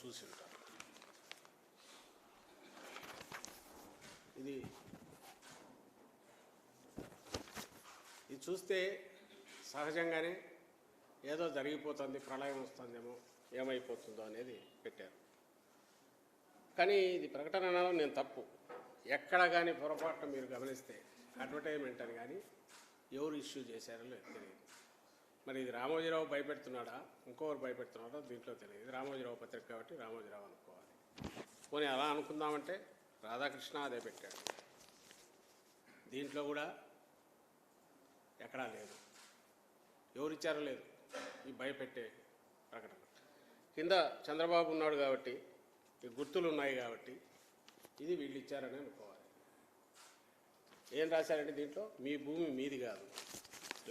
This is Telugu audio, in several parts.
చూసి ఉంటారు. ఇది చూస్తే సహజంగానే ఏదో జరిగిపోతుంది, ప్రళయం వస్తుందేమో, ఏమైపోతుందో అనేది పెట్టారు. కానీ ఇది ప్రకటన అనడం నేను తప్పు. ఎక్కడ కానీ పొరపాటున మీరు గమనిస్తే అడ్వర్టైజ్మెంట్ అని కానీ ఎవరు ఇష్యూ చేశారో లేదు తెలియదు. మరి ఇది రామోజీరావు భయపెడుతున్నాడా, ఇంకొకరు భయపెడుతున్నాడో దీంట్లో తెలియదు. ఇది రామోజీరావు పత్రిక కాబట్టి రామోజీరావు అనుకోవాలి. పోనీ అలా అనుకుందామంటే రాధాకృష్ణ అదే పెట్టాడు. దీంట్లో కూడా ఎక్కడా లేదు, ఎవరిచ్చారో లేదు ఈ భయపెట్టే ప్రకటన. కింద చంద్రబాబు ఉన్నాడు కాబట్టి, ఈ గుర్తులు ఉన్నాయి కాబట్టి ఇది వీళ్ళు ఇచ్చారని అనుకోవాలి. ఏం రాశారంటే దీంట్లో, మీ భూమి మీది కాదు,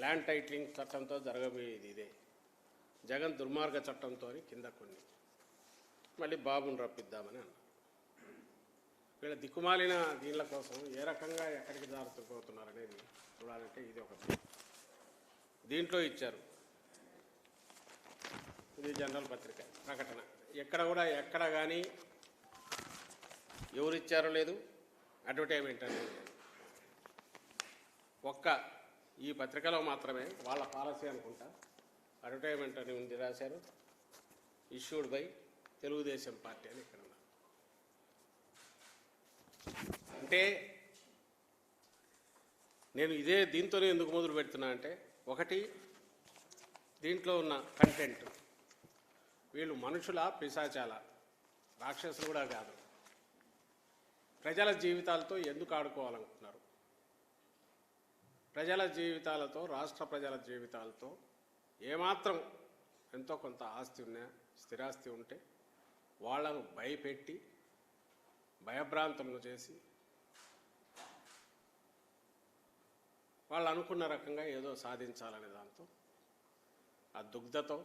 ల్యాండ్ టైటిలింగ్ చట్టంతో జరగబోయేది ఇదే, జగన్ దుర్మార్గ చట్టంతో కింద కొన్ని, మళ్ళీ బాబుని రప్పిద్దామని అన్నారు. వీళ్ళ దిక్కుమాలిన దీనిల కోసం ఏ రకంగా ఎక్కడికి జారుతుపోతున్నారనేది చూడాలంటే ఇది ఒకటి. దీంట్లో ఇచ్చారు, ఇది జనరల్ పత్రిక ప్రకటన. ఎక్కడ కానీ ఎవరు ఇచ్చారో లేదు, అడ్వర్టైజ్మెంట్ అనేది లేదు. ఒక్క ఈ పత్రికలో మాత్రమే వాళ్ళ పాలసీ అనుకుంటా అడ్వర్టైజ్మెంట్ అని ఉంది, రాశారు. ఇష్యూడ్ బై తెలుగుదేశం పార్టీ అని ఇక్కడ ఉన్నారు. అంటే నేను దీంతోనే ఎందుకు మొదలు పెడుతున్నా అంటే, ఒకటి దీంట్లో ఉన్న కంటెంట్, వీళ్ళు మనుషుల పిశాచాల, రాక్షసులు కూడా కాదు, ప్రజల జీవితాలతో ఎందుకు ఆడుకోవాలనుకుంటున్నారు, ప్రజల జీవితాలతో, రాష్ట్ర ప్రజల జీవితాలతో ఏమాత్రం ఎంతో కొంత ఆస్తి ఉన్నా, స్థిరాస్తి ఉంటే వాళ్ళను భయపెట్టి భయభ్రాంతులను చేసి వాళ్ళు అనుకున్న రకంగా ఏదో సాధించాలనే దాంతో, ఆ దుగ్ధతో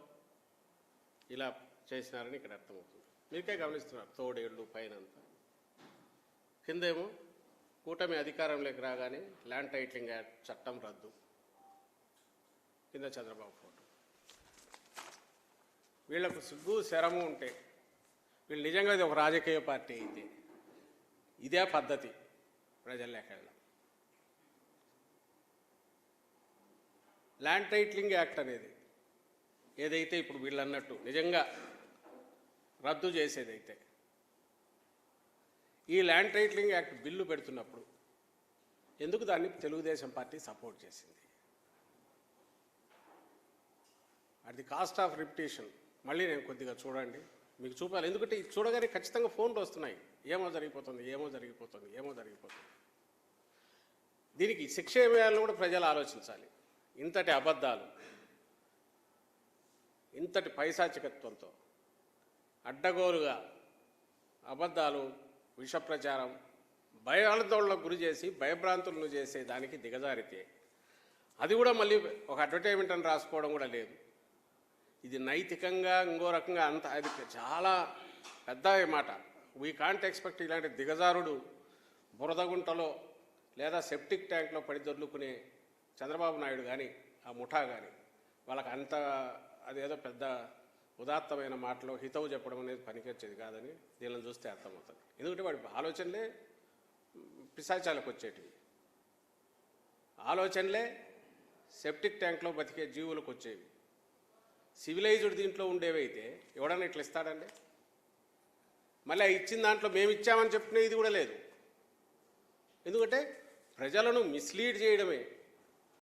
ఇలా చేసినారని ఇక్కడ అర్థమవుతుంది. మీకే గమనిస్తున్నారు, తోడేళ్ళు పైనంతా. కిందేమో కూటమి అధికారంలోకి రాగానే ల్యాండ్ టైటిలింగ్ యాక్ట్ చట్టం రద్దు, కింద చంద్రబాబు ఫోటో. వీళ్లకు సిగ్గు శరము ఉంటే, వీళ్ళు నిజంగా ఇది ఒక రాజకీయ పార్టీ అయితే ఇదే పద్ధతి ప్రజల్లోకి వెళ్ళడం. ల్యాండ్ టైటిలింగ్ యాక్ట్ అనేది ఏదైతే ఇప్పుడు వీళ్ళు అన్నట్టు నిజంగా రద్దు చేసేదైతే, ఈ ల్యాండ్ టైటిలింగ్ యాక్ట్ బిల్లు పెడుతున్నప్పుడు ఎందుకు దాన్ని తెలుగుదేశం పార్టీ సపోర్ట్ చేసింది? At the cost of repetition. మళ్ళీ నేను కొద్దిగా చూడండి, మీకు చూపాలి. ఎందుకంటే ఇది చూడగానే ఖచ్చితంగా ఫోన్లు వస్తున్నాయి, ఏమో జరిగిపోతుంది, ఏమో జరిగిపోతుంది, ఏమో జరిగిపోతుంది. దీనికి శిక్ష ఏమేయాలని కూడా ప్రజలు ఆలోచించాలి. ఇంతటి అబద్ధాలు, ఇంతటి పైశాచికత్వంతో అడ్డగోలుగా అబద్ధాలు, విష ప్రచారం, భయాందోళనకు గురి చేసి భయభ్రాంతులను చేసే దానికి దిగజారితే, అది కూడా మళ్ళీ ఒక అడ్వర్టైజ్మెంట్ అని రాసుకోవడం కూడా లేదు. ఇది నైతికంగా ఇంకో రకంగా అంత, అది చాలా పెద్ద మాట. వీ కాంట్ ఎక్స్పెక్ట్ ఇలాంటి దిగజారుడు బురదగుంటలో లేదా సెప్టిక్ ట్యాంక్లో పడి దొర్లుకునే చంద్రబాబు నాయుడు కానీ, ఆ ముఠా కానీ, వాళ్ళకి అంత అదేదో పెద్ద ఉదాత్తమైన మాటలో హితవు చెప్పడం అనేది పనికొచ్చేది కాదని దీనిని చూస్తే అర్థమవుతుంది. ఎందుకంటే వాడి ఆలోచనలే పిశాచాలకు వచ్చేటివి, ఆలోచనలే సెప్టిక్ ట్యాంక్లో బతికే జీవులకు వచ్చేవి. సివిలైజ్డ్ దీంట్లో ఉండేవైతే ఎవడన్నా ఇట్లా ఇస్తాడండి? మళ్ళీ ఇచ్చిన దాంట్లో మేము ఇచ్చామని చెప్పుకునే ఇది కూడా లేదు. ఎందుకంటే ప్రజలను మిస్లీడ్ చేయడమే